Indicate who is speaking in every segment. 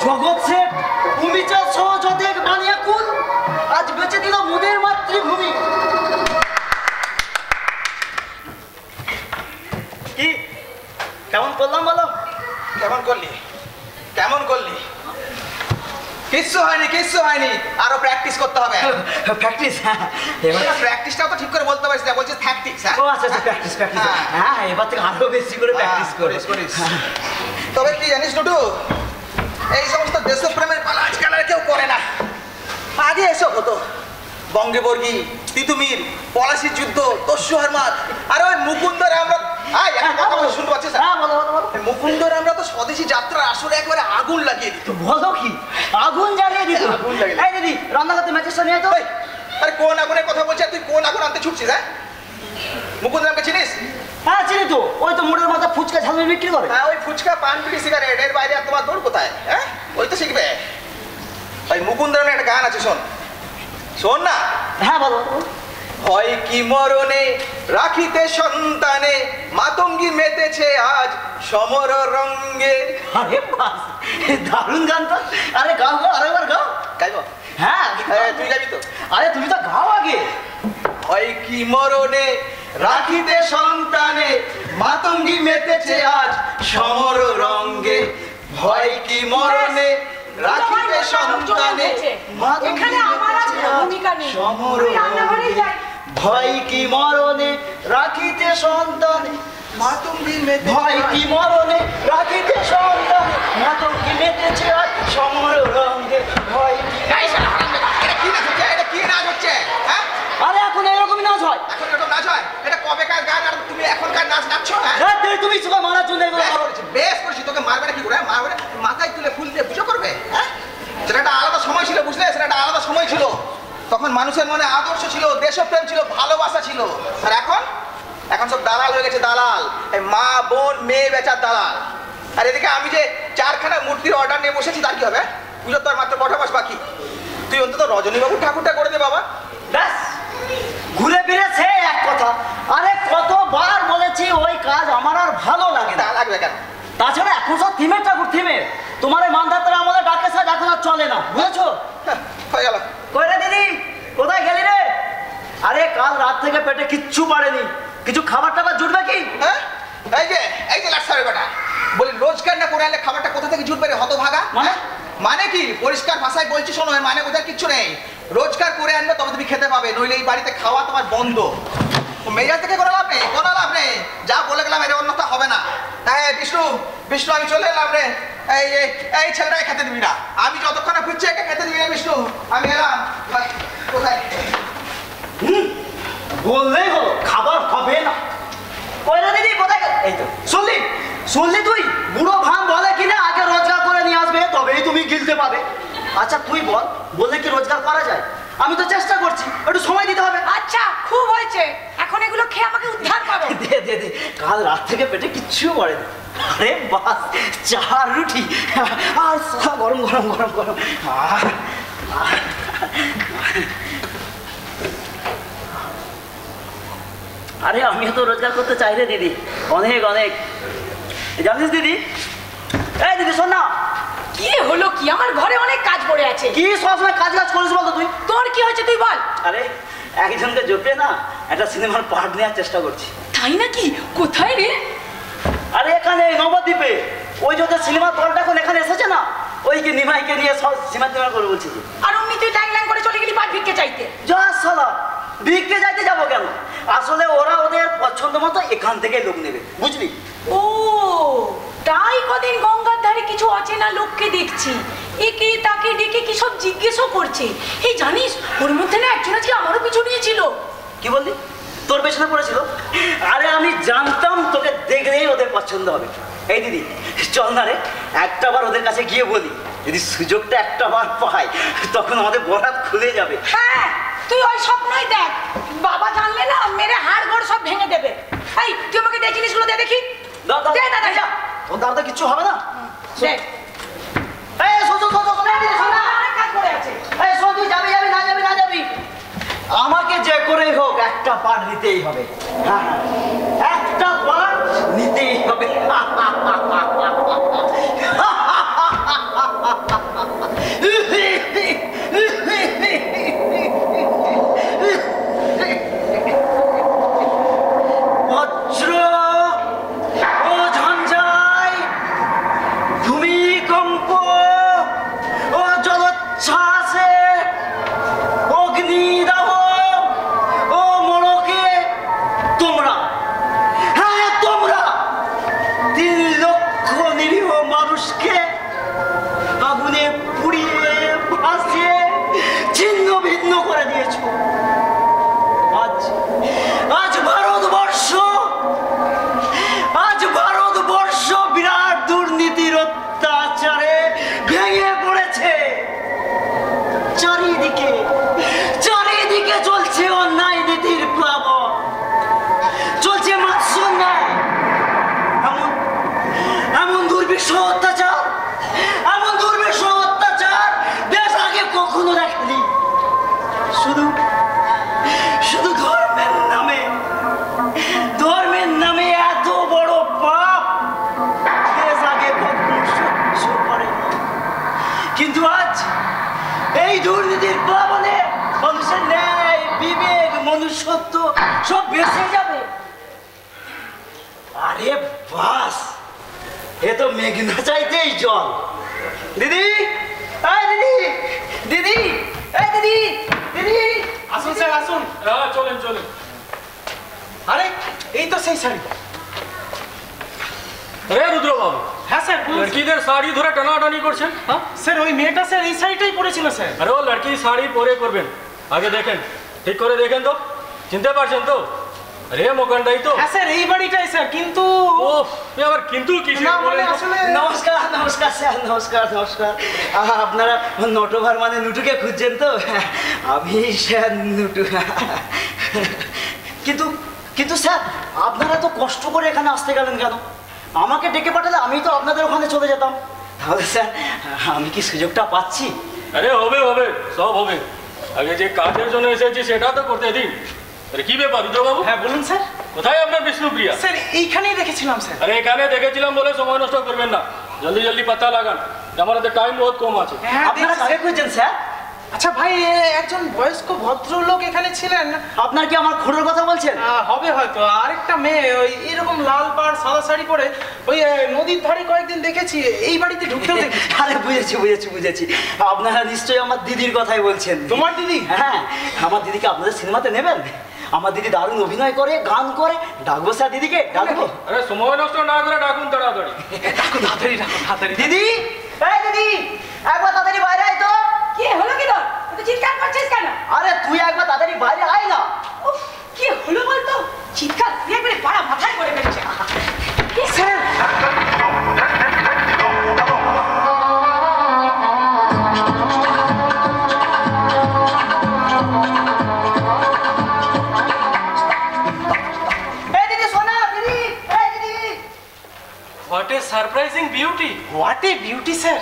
Speaker 1: জগৎ শেঠ ভূমিচা সহজদেক বানিয়া কুল আজ বেঁচে দিল মোদের মাতৃভূমি। কি কেমন করলাম বলো?
Speaker 2: কেমন করলি? কেমন করলি? কিচ্ছু হয়নি, কিচ্ছু হয়নি, আরো প্র্যাকটিস করতে হবে।
Speaker 1: প্র্যাকটিস?
Speaker 2: প্র্যাকটিসটাও তো ঠিক করে বলতে পারিস না, বলছিস থ্যাকটিক্স।
Speaker 1: ও আচ্ছা আচ্ছা, প্র্যাকটিস প্র্যাকটিস। হ্যাঁ এবার থেকে আরো বেশি করে প্র্যাকটিস করিস।
Speaker 2: তবে কি জানিস টুটু, এই সমস্ত দেশপ্রেমের পালা আজকাল আর কেউ করে না। আগে এসব হতো, বঙ্গবর্গী, তিতুমির, পলাশির যুদ্ধ, দস্যু হারমাদ, আর ওই মুকুন্দর আমরা শুনতে পাচ্ছিস? মুকুন্দর আমরা তো স্বদেশী যাত্রার আসরে একবারে আগুন লাগিয়ে দিত।
Speaker 1: বলো কি আগুন জ্বালিয়ে দিত?
Speaker 2: আগুন লাগিয়ে
Speaker 1: এই দিদি রান্না করতে ম্যাচেসটা নিয়ে তো।
Speaker 2: আরে কোন আগুনের কথা বলছিস তুই? কোন আগুন আনতে ছুটছিস? হ্যাঁ, মুকুন্দর আমাকে চিনিস?
Speaker 1: হ্যাঁ চিনি তো, ওই তো মোড়ের মাথা ফুচকা ঝালমুড়ি বিক্রি করে।
Speaker 2: হ্যাঁ, ওই ফুচকা, পান, বিড়ি, সিগারেট, এর বাইরে আর তোমার দৌড় কোথায়? হ্যাঁ, ওই তো শিখবে। ওই মুকুন্দর একটা গান আছে, শোন শোন না।
Speaker 1: হ্যাঁ বলো।
Speaker 2: হয় কি মরণে রাখিতে সন্তানে, মাতঙ্গী মেতেছে আজ সমর রঙ্গে।
Speaker 1: আরে বাস, দারুণ গান তো। আরে গাও গাও, আরেকবার গাও।
Speaker 2: গাইব?
Speaker 1: হ্যাঁ
Speaker 2: তুই গাবি তো?
Speaker 1: আরে তুমি তো গাও আগে।
Speaker 2: হয় কি মরণে রাখিতে সন্তানে, মাতঙ্গী মেতেছে আজ সমর রঙ্গে। ভয় কি মরণে রাখিতে সন্তানে,
Speaker 3: এখানে আমার আর ভূমিকা নেই,
Speaker 2: সমর
Speaker 3: রান্নাঘরে যাই।
Speaker 1: ভয় কি মরণে রাখিতে সন্তানে,
Speaker 2: মাতঙ্গী মেতে,
Speaker 1: ভয় কি মরণে রাখিতে সন্তানে, মাতঙ্গী মেতেছে আজ সমর রঙ্গে। ভয় কি
Speaker 2: এটা কি নাচ হচ্ছে? এটা কি নাচ হচ্ছে? হ্যাঁ,
Speaker 1: আরে এখন এরকমই নাচ হয়?
Speaker 2: এখন এরকম নাচ হয়? এটা কবেকার গান আর তুমি এখনকার নাচ নাচছো? হ্যাঁ,
Speaker 1: তুমি সবাই মারার জন্য
Speaker 2: বেশ করেছি। তোকে মারবে না কি করে? মারবে না, মাথায় তুলে ফুল দিয়ে পুজো করবে। হ্যাঁ, সেটা একটা আলাদা সময় ছিল, বুঝলে? সেটা একটা আলাদা সময় ছিল। তখন মানুষের মনে আদর্শ ছিল, দেশপ্রেম ছিল, ভালোবাসা ছিল। আর এখন এখন সব দালাল হয়ে গেছে, দালাল। এই মা বোন মেয়ে বেচার দালাল। আর এদিকে আমি যে 4খানা মূর্তির অর্ডার নিয়ে বসেছি, তার কি হবে? পুজোর তো আর মাত্র 5 মাস বাকি। তুই অন্তত রজনীবাবু ঠাকুরটা করে দে বাবা।
Speaker 1: ব্যাস, ঘুরে ফিরে সে এক কথা। আরে কতবার বলেছি ওই কাজ আমার আর ভালো লাগে না।
Speaker 2: লাগবে কেন?
Speaker 1: তাছাড়া এখন সব থিমের ঠাকুর, থিমের। তোমার এই মানধাত্রা আমাদের ডাকে সাজ এখন আর চলে না, বুঝেছো?
Speaker 2: হয়ে গেল।
Speaker 1: কই রে দিদি, কোথায় গেলি রে? আরে কাল রাত থেকে পেটে কিচ্ছু পারেনি, কিছু খাবার টাবার জুটবে কি?
Speaker 2: হ্যাঁ, এই যে লাট সারে বেটা, বলি রোজগার না করে আনলে খাবারটা কোথা থেকে জুটবে রে হতভাগা? মানে কি? পরিষ্কার ভাষায় বলছি শোনো, মানে বোঝার কিচ্ছু নেই। রোজগার করে আনবে তবে তুমি খেতে পাবে, নইলে এই বাড়িতে খাওয়া তোমার বন্ধ। মেজাজ থেকে কোনো লাভ নেই, কোনো লাভ নেই। যা বলে গেলাম এর অন্যথা হবে না। হ্যাঁ বিষ্ণু, বিষ্ণু আমি চলে এলাম রে। এই ছেলেটাকে খেতে দিবি না। আমি যতক্ষণ খুঁজছি একে খেতে দিবি না বিষ্ণু। আমি এলাম। কোথায়?
Speaker 1: বললেই হলো খাবার হবে না। কই রে দিদি, কোথায়? এই তো শুনলি, শুনলি তুই? বুড়ো ভাম বলে কিনা আগে রোজগার করে নিয়ে আসবে তবেই তুমি গিলতে পাবে। আচ্ছা তুই বল, বললে কি রোজগার করা যায়? আমি তো চেষ্টা করছি, একটু সময় দিতে হবে।
Speaker 3: আচ্ছা খুব হয়েছে, এখন এগুলো খেয়ে আমাকে উদ্ধার করো।
Speaker 1: দে দে দে, কাল রাত থেকে পেটে কিচ্ছু পড়েনি। আরে বাস, চা রুটি আর গরম গরম গরম গরম। আরে আমিও তো রোজগার করতে চাই রে দিদি, অনেক অনেক। জানিস দিদি, এই দিদি শোন না।
Speaker 3: কি হলো কি? আমার ঘরে অনেক কাজ পড়ে আছে।
Speaker 1: কি সবসময় কাজ কাজ করিস বলতো তুই?
Speaker 3: তোর কি হয়েছে তুই বল।
Speaker 1: আরে একজনকে জপিয়ে না একটা সিনেমার পার্ট নেওয়ার চেষ্টা করছি।
Speaker 3: তাই নাকি? কোথায় রে?
Speaker 1: আরে এখানে নবদ্বীপে, ওই যে সিনেমার দলটা এখন এখানে এসেছে না, ওইকে নিমাইকে নিয়ে সব সিনেমা করে বলছি।
Speaker 3: আর অমনি তুই ট্যাং ল্যাং করে চলে গেলি পাট ভিক্ষে চাইতে?
Speaker 1: যা সালা, ভিক্ষে যাইতে যাবো কেন? আসলে ওরা ওদের পছন্দ মতো এখান থেকে লোক নেবে, বুঝলি?
Speaker 3: ও তাই কদিন গঙ্গার ধারে কিছু অচেনা লোককে দেখছি, একে তাকে ডেকে কি সব জিজ্ঞেসও করছে। এই জানিস ওর মধ্যে না একজন আজকে আমারও পিছু নিয়েছিল।
Speaker 1: কি বললি? তোর পেছনে পড়েছিল? আরে আমি জানতাম তোকে দেখলেই ওদের পছন্দ হবে। এই দিদি চল না রে, একটা বার ওদের কাছে গিয়ে বলি, যদি সুযোগটা একটা বার পাই তখন আমাদের বরাত খুলে যাবে।
Speaker 3: হ্যাঁ তুই ওই স্বপ্নই দেখ, বাবা জানলে না মেরে হাড় গোড় সব ভেঙে দেবে। এই তুই আমাকে দে জিনিসগুলো, দে দেখি। দে দাদা যা,
Speaker 1: তোর দাদা কিচ্ছু হবে না।
Speaker 3: দেখ
Speaker 1: এই শোন শোন শোন শোন, এই শোন না,
Speaker 3: কাজ করে আছে।
Speaker 1: এই শোন, তুই যাবি যাবি না যাবি না যাবি, আমাকে যে করেই হোক একটা পার নিতেই হবে। হ্যাঁ একটা পার নিতেই হবে। কিন্তু আজ এই দুর্নীতির প্লাবনে মানুষের ন্যায় বিবেক মনুষ্যত্ব সব বেঁচে যাবে। আরে বাস, এ তো মেঘনা চাইতেই জল। দিদি, এই দিদি, দিদি, এই দিদি, দিদি,
Speaker 4: আসুন স্যার আসুন। চলেন চলেন।
Speaker 2: আরে এই তো সেই শাড়ি।
Speaker 4: আরে রুদ্রবাবু,
Speaker 2: হ্যাঁ স্যার
Speaker 4: লড়কিদের শাড়ি ধরে টানাটানি করছেন? হ্যাঁ
Speaker 2: স্যার, ওই মেয়েটা স্যার এই শাড়িটাই পরেছিল স্যার।
Speaker 4: আরে ও লড়কি শাড়ি পরে করবেন, আগে দেখেন, ঠিক করে দেখেন তো, চিনতে পারছেন তো? আরে মোকানটাই তো।
Speaker 2: হ্যাঁ স্যার, এই বাড়িটাই স্যার, কিন্তু
Speaker 4: ও আবার কিন্তু কিসে বলেন?
Speaker 2: আসলে
Speaker 1: নমস্কার নমস্কার স্যার, নমস্কার নমস্কার। আপনারা নটভার মানে নুটুকে খুঁজছেন তো? আমি স্যার নুটু। কিন্তু কিন্তু স্যার, আপনারা তো কষ্ট করে এখানে আসতে গেলেন কেন? আমাকে ডেকে পাঠালে আমি তো আপনাদের ওখানে চলে যেতাম। তাহলে স্যার, আমি কি সুযোগটা পাচ্ছি?
Speaker 4: আরে হবে হবে, সব হবে। আগে যে কাজের জন্য এসেছি সেটা তো করতে দিন। আরে কি ব্যাপার রুদ্রবাবু?
Speaker 2: হ্যাঁ বলুন স্যার।
Speaker 4: কোথায় আপনার বিষ্ণুপ্রিয়া?
Speaker 2: স্যার এইখানেই দেখেছিলাম স্যার।
Speaker 4: আরে এখানে দেখেছিলাম বলে সময় নষ্ট করবেন না, জলদি জলদি পাতা লাগান, আমার হাতে টাইম বহুত কম আছে।
Speaker 2: হ্যাঁ
Speaker 1: আপনারা কাকে খুঁজছেন স্যার?
Speaker 2: আচ্ছা ভাই, একজন বয়স্ক ভদ্রলোক এখানে ছিলেন।
Speaker 1: আপনার কি আমার খুঁড়োর কথা বলছেন?
Speaker 2: হবে হয়তো। আরেকটা মেয়ে ওই এরকম লাল পাড় সাদা শাড়ি পরে ওই নদীর ধারে কয়েকদিন দেখেছি, এই বাড়িতে ঢুকতেও দেখেছি।
Speaker 1: আরে বুঝেছি বুঝেছি বুঝেছি, আপনারা নিশ্চয়ই আমার দিদির কথাই বলছেন।
Speaker 2: তোমার দিদি?
Speaker 1: হ্যাঁ, আমার দিদিকে আপনাদের সিনেমাতে নেবেন? আমার দিদি দারুণ অভিনয় করে, গান করে। ডাকবো স্যার দিদিকে? ডাকবো?
Speaker 4: আরে সময় নষ্ট না করে ডাকুন তাড়াতাড়ি।
Speaker 2: ডাকো তাড়াতাড়ি, ডাকো তাড়াতাড়ি।
Speaker 1: দিদি, এই দিদি, একবার তাড়াতাড়ি বাইরে আয় তো।
Speaker 3: কি হলো কি তোর? তুই চিৎকার করছিস কেন?
Speaker 1: আরে তুই একবার তাড়াতাড়ি বাইরে আয় না।
Speaker 3: উফ, কি হলো বলতো? চিৎকার দিয়ে একবারে পাড়া মাথায় করে ফেলছে।
Speaker 2: স্যার,
Speaker 1: এই দিদি শোনা, দিদি, এই দিদি।
Speaker 4: What a surprising beauty.
Speaker 2: What a beauty sir.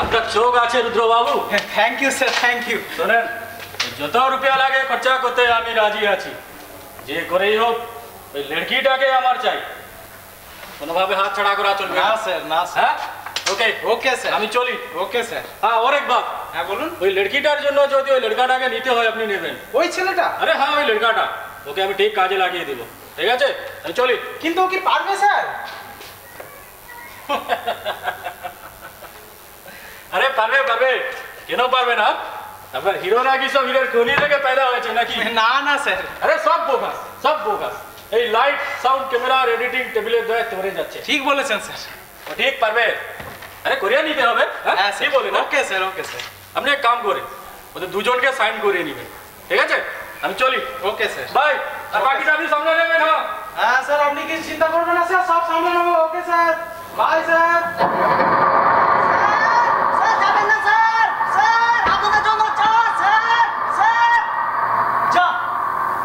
Speaker 4: আপনার চোখ আছে রুদ্রবাবু।
Speaker 2: Thank you sir, thank you.
Speaker 4: শোনেন, যত রুপিয়া লাগে খরচা করতে আমি রাজি আছি, যে করেই হোক ওই লড়কিটাকে আমার চাই, কোনোভাবে হাত ছাড়া করা চলবে
Speaker 2: না
Speaker 4: না।
Speaker 2: স্যার, না স্যার।
Speaker 4: হ্যাঁ ওকে
Speaker 2: ওকে স্যার,
Speaker 4: আমি চলি।
Speaker 2: Okay sir.
Speaker 4: হ্যাঁ और एक बात,
Speaker 2: হ্যাঁ বলুন।
Speaker 4: ওই লড়কিটার জন্য যদি ওই লড়কাটাকে নিতে হয় আপনি নেবেন।
Speaker 2: ওই ছেলেটা?
Speaker 4: আরে হ্যাঁ ওই লড়কাটা, ওকে আমি ঠিক কাজে লাগিয়ে দিব, ঠিক আছে? আমি চলি।
Speaker 2: কিন্তু ও কি পারবে স্যার?
Speaker 4: আরে পারবে পারবে, কেন পারবে না? আপনার হিরোরা কি সব হিরোর খনি থেকে পয়দা হয়েছে নাকি?
Speaker 2: না না স্যার।
Speaker 4: আরে সব বোকাস, সব বোকাস। এই লাইট সাউন্ড ক্যামেরা আর এডিটিং টেবিলের দয়ে তোরে যাচ্ছে।
Speaker 2: ঠিক বলেছেন স্যার।
Speaker 4: ও ঠিক পারবে। আরে কোরিয়া নিতে হবে, হ্যাঁ
Speaker 2: হ্যাঁ
Speaker 4: কি
Speaker 2: স্যার,
Speaker 4: বলে না?
Speaker 2: Okay sir, okay sir.
Speaker 4: আপনি এক কাম করে ওদের দুজনকে সাইন করিয়ে নেবেন, ঠিক আছে? আমি চলি,
Speaker 2: ওকে স্যার।
Speaker 4: বাই। আর বাকিটা আপনি সামনে নেবেন। হ্যাঁ
Speaker 2: হ্যাঁ স্যার, আপনি কি চিন্তা করবেন না স্যার, সব সামলে নেবো। Okay sir, bye sir.
Speaker 1: Sir যাবেন না স্যার, স্যার আপনাদের জন্য চা স্যার, স্যার যা।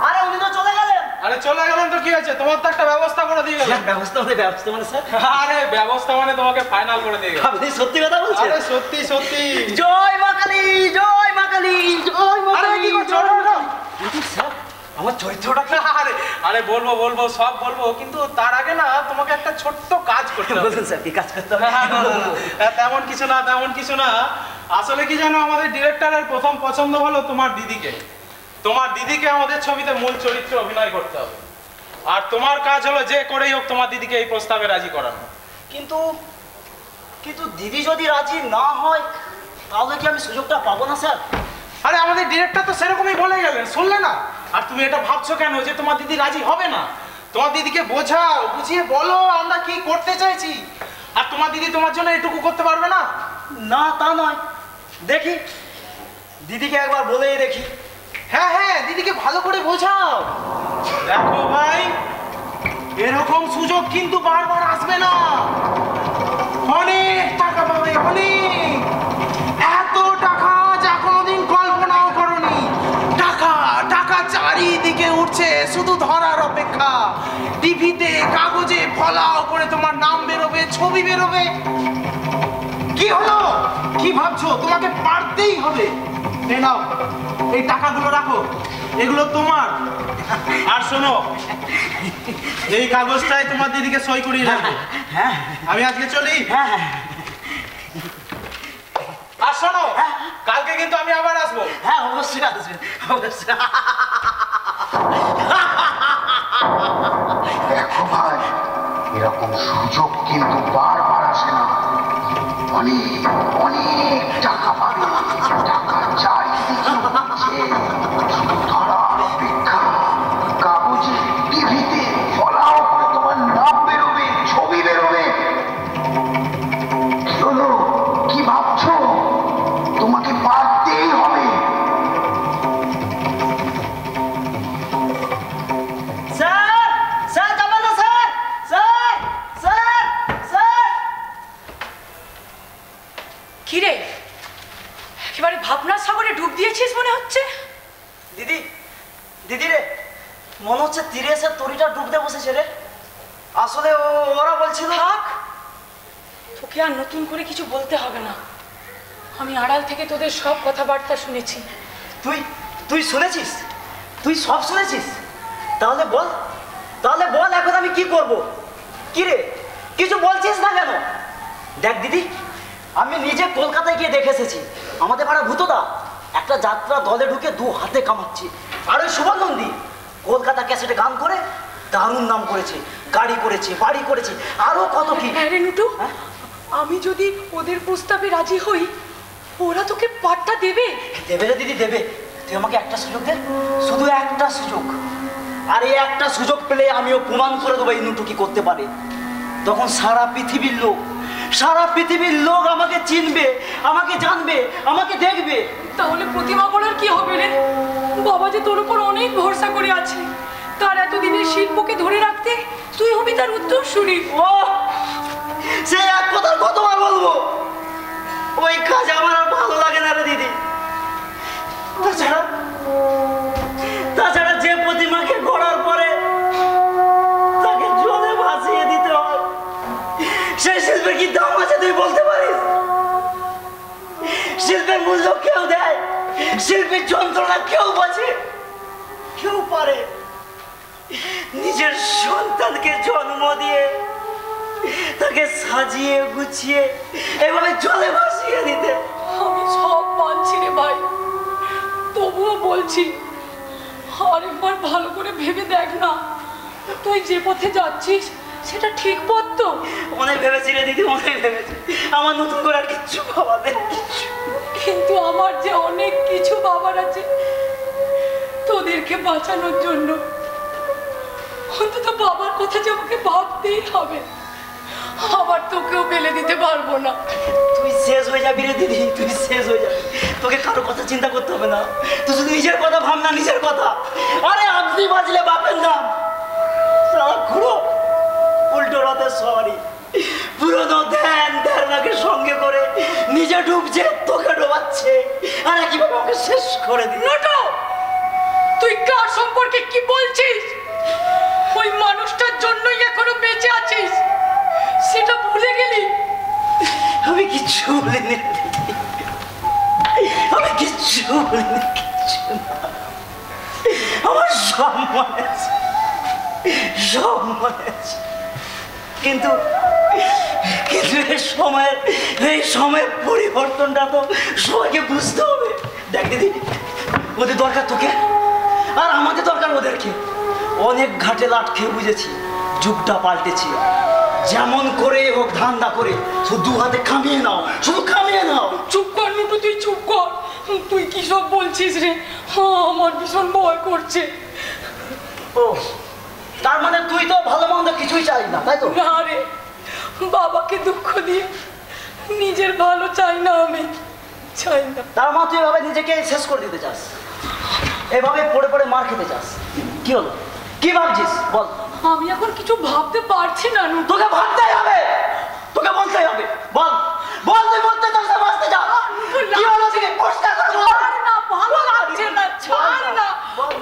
Speaker 1: আরে উনি তো চলে গেলেন।
Speaker 2: আরে চলে গেলেন তো কি হয়েছে, তোমার তো একটা ব্যবস্থা করে দিয়ে গেলেন।
Speaker 1: ব্যবস্থা মানে স্যার?
Speaker 2: আরে ব্যবস্থা মানে তোমাকে ফাইনাল করে দিয়ে গেলেন।
Speaker 1: আপনি সত্যি কথা বলছেন?
Speaker 2: আরে সত্যি সত্যি।
Speaker 1: জয় মা কালী, জয় মা কালী, জয় মা
Speaker 2: আরে
Speaker 1: কালী।
Speaker 2: কি করছো?
Speaker 1: কিন্তু স্যার, আমার চরিত্রটা কি?
Speaker 2: আরে আরে বলবো বলবো, সব বলবো, কিন্তু তার আগে না তোমাকে একটা ছোট্ট কাজ করতে হবে।
Speaker 1: বলুন স্যার, কি কাজ করতে হবে?
Speaker 2: তেমন কিছু না, তেমন কিছু না। আসলে কি জানো, আমাদের ডিরেক্টরের প্রথম পছন্দ হলো তোমার দিদিকে। তোমার দিদিকে আমাদের ছবিতে মূল চরিত্রে অভিনয় করতে হবে। আর তোমার কাজ হলো যে করেই হোক তোমার দিদিকে এই প্রস্তাবে রাজি করানো।
Speaker 1: কিন্তু কিন্তু দিদি যদি রাজি না হয় তাহলে কি আমি সুযোগটা পাবো না স্যার?
Speaker 2: আরে আমাদের ডিরেক্টর তো সেরকমই বলে গেলেন, শুনলে না? আর তুমি এটা ভাবছো কেন যে তোমার দিদি রাজি হবে না? তোমার দিদিকে বোঝাও, বুঝিয়ে বলো আমরা কি করতে চাইছি। আর তোমার দিদি তোমার জন্য এটুকু করতে পারবে না?
Speaker 1: না তা নয়, দেখি দিদিকে একবার বলেই দেখি।
Speaker 2: হ্যাঁ হ্যাঁ, দিদিকে ভালো করে বোঝাও। দেখো ভাই, এরকম সুযোগ কিন্তু বারবার আসবে না। অনেক টাকা পাবে, অনেক। এত টাকা যা কোনোদিন কল্পনাও করনি। টাকা টাকা চারিদিকে উঠছে, শুধু ধরার অপেক্ষা। টিভিতে কাগজে ফলাও করে তোমার নাম বেরোবে, ছবি বেরোবে। কি হলো, কি ভাবছো? তোমাকে পারতেই হবে। এই নাও, এই টাকাগুলো রাখো, এগুলো তোমার। আর শোনো, এই কাগজটাই তোমার দিদিকে সই করিয়ে রাখবে।
Speaker 1: হ্যাঁ
Speaker 2: আমি আজকে চলি।
Speaker 1: হ্যাঁ।
Speaker 2: কিন্তু আমি আবার আসবো।
Speaker 1: হ্যাঁ অবশ্যই আসবেন, অবশ্যই।
Speaker 5: দেখো ভাই, এরকম সুযোগ কিন্তু বারবার আসে না। অনেক অনেক টাকা পাবে, টাকা চারিদিকে উঠছে, শুধু ধরার অপেক্ষা। কাগজে, টিভিতে ফলাও করে তোমার নাম বেরোবে, ছবি বেরোবে। কি হলো, কি ভাবছো? তোমাকে পারতেই হবে।
Speaker 1: স্যার, স্যার যাবেন না স্যার, স্যার, স্যার, স্যার।
Speaker 3: কি রে, একেবারে ভাবনার সাগরে ডুব দিয়েছিস মনে হচ্ছে।
Speaker 1: দিদি, দিদি রে, মনে হচ্ছে তীরে এসে তরিটা ডুবতে বসেছে রে। আসলে ওরা বলছিল।
Speaker 3: থাক, তোকে আর নতুন করে কিছু বলতে হবে না। আমি আড়াল থেকে তোদের সব কথাবার্তা শুনেছি।
Speaker 1: তুই তুই শুনেছিস? তুই সব শুনেছিস? তাহলে বল, তাহলে বল এখন আমি কি করব? কি রে, কিছু বলছিস না কেন? দেখ দিদি, আমি নিজে কলকাতায় গিয়ে দেখে এসেছি। আমাদের পাড়া ভূতদা একটা যাত্রা দলে ঢুকে 2 হাতে কামাচ্ছে। আর ওই সুবর্ণন্দী কলকাতা ক্যাসেটে গান করে দারুণ নাম করেছে, গাড়ি করেছে, বাড়ি করেছে, আরো কত কি।
Speaker 3: হ্যাঁ রে নুটু,
Speaker 1: হ্যাঁ?
Speaker 3: আমি যদি ওদের প্রস্তাবে রাজি হই, ওরা তোকে পাটটা দেবে।
Speaker 1: দেবে রে দিদি, দেবে। তুই আমাকে একটা সুযোগ দে, শুধু একটা সুযোগ। আর এই একটা সুযোগ পেলে আমিও প্রমাণ করে দেবো এই নুটু কি করতে পারে। তখন সারা পৃথিবীর লোক, সারা পৃথিবীর লোক আমাকে চিনবে, আমাকে জানবে, আমাকে দেখবে।
Speaker 3: তাহলে প্রতিমা করার কি হবে রে? বাবা যে তোর উপর অনেক ভরসা করে আছে, তার এতদিনের শিল্পকে ধরে রাখতে তুই হবি তার উত্তরসূরি।
Speaker 1: ও সে এক কথার কতবার বলবো, ওই কাজ আমার আর ভালো লাগে না রে দিদি। তাছাড়া তাছাড়া যে প্রতিমাকে গড়ার পরে তাকে জলে ভাসিয়ে দিতে হয়, সেই শিল্পের কি দাম আছে তুই বলতে পারিস? শিল্পের মূল্য কেউ দেয়, শিল্পের যন্ত্রণা কেউ বোঝে, কেউ পারে নিজের সন্তানকে জন্ম দিয়ে তাকে সাজিয়ে গুছিয়ে এভাবে জলে ভাসিয়ে দিতে।
Speaker 3: আমি সব মানছি রে ভাই, তবুও বলছি আরেকবার ভালো করে ভেবে দেখ না, তুই যে পথে যাচ্ছিস সেটা ঠিক পথ তো?
Speaker 1: অনেক ভেবেছি রে দিদি, অনেক ভেবেছি। আমার নতুন করে আর কিচ্ছু ভাবা নেই।
Speaker 3: কিন্তু আমার যে অনেক কিছু ভাবার আছে তোদেরকে বাঁচানোর জন্য। অন্তত বাবার কথা যে আমাকে ভাবতেই হবে, আবার তোকেও ফেলে দিতে পারবো না।
Speaker 1: তুই শেষ হয়ে যাবি রে দিদি, তুই শেষ হয়ে যাবি। তোকে কারো কথা চিন্তা করতে হবে না, তুই শুধু নিজের কথা ভাব না, নিজের কথা। আরে আপনি বাজলে বাপের নাম, সারা ঘুরো উল্টো রথে সরি। পুরোনো ধ্যান ধারণাকে সঙ্গে করে নিজে ডুবছে, তোকে ডোবাচ্ছে, আর একইভাবে ওকে শেষ করে দিল।
Speaker 3: নটো, তুই কার সম্পর্কে কি বলছিস? ওই মানুষটার জন্যই এখনো বেঁচে আছিস, সেটা ভুলে গেলি?
Speaker 1: আমি কিচ্ছু বলিনি রে দিদি, আমি কিচ্ছু বলিনি, কিচ্ছু না। আমার সব মনে আছে, সব মনে আছে। কিন্তু কিন্তু এই সময়ের পরিবর্তনটা তো সবাইকে বুঝতে হবে। দেখ দিদি, ওদের দরকার তোকে, আর আমাদের দরকার ওদেরকে। অনেক ঘাটে লাট খেয়ে বুঝেছি যুগটা পাল্টেছি। যেমন করে হোক ধান্দা করে শুধু 2 হাতে কামিয়ে নাও, শুধু কামিয়ে নাও।
Speaker 3: চুপ কর নুটু, তুই চুপ কর। তুই কি সব বলছিস রে? আমার ভীষণ ভয় করছে।
Speaker 1: ও তার মানে তুই তো ভালো মন্দ কিছুই চাই না, তাই তো?
Speaker 3: না রে, বাবাকে দুঃখ দিয়ে নিজের ভালো চাই না, আমি চাই না।
Speaker 1: তার মানে তুই এভাবে নিজেকে শেষ করে দিতে চাস, এভাবে পড়ে পড়ে মার খেতে চাস। কি হলো, কি ভাবছিস বল?
Speaker 3: আমি এখন কিছু ভাবতে পারছি না নুটু।
Speaker 1: তোকে ভাবতেই হবে, তোকে বলতেই হবে। বল বল, তুই বলতে চাস না বাঁচতে চাস? কি হলো তোকে পরিষ্কার করে বল।
Speaker 3: ছাড় না, ভালো লাগছে না, ছাড় না,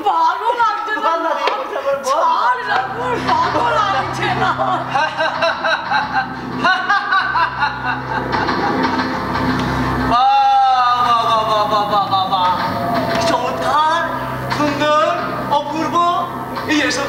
Speaker 3: ভালো লাগছে না,
Speaker 1: বল না দিদি, বল।
Speaker 3: ছাড় না, ভালো লাগছে না।
Speaker 1: চমৎকার, সুন্দর, অপূর্ব, এই এসব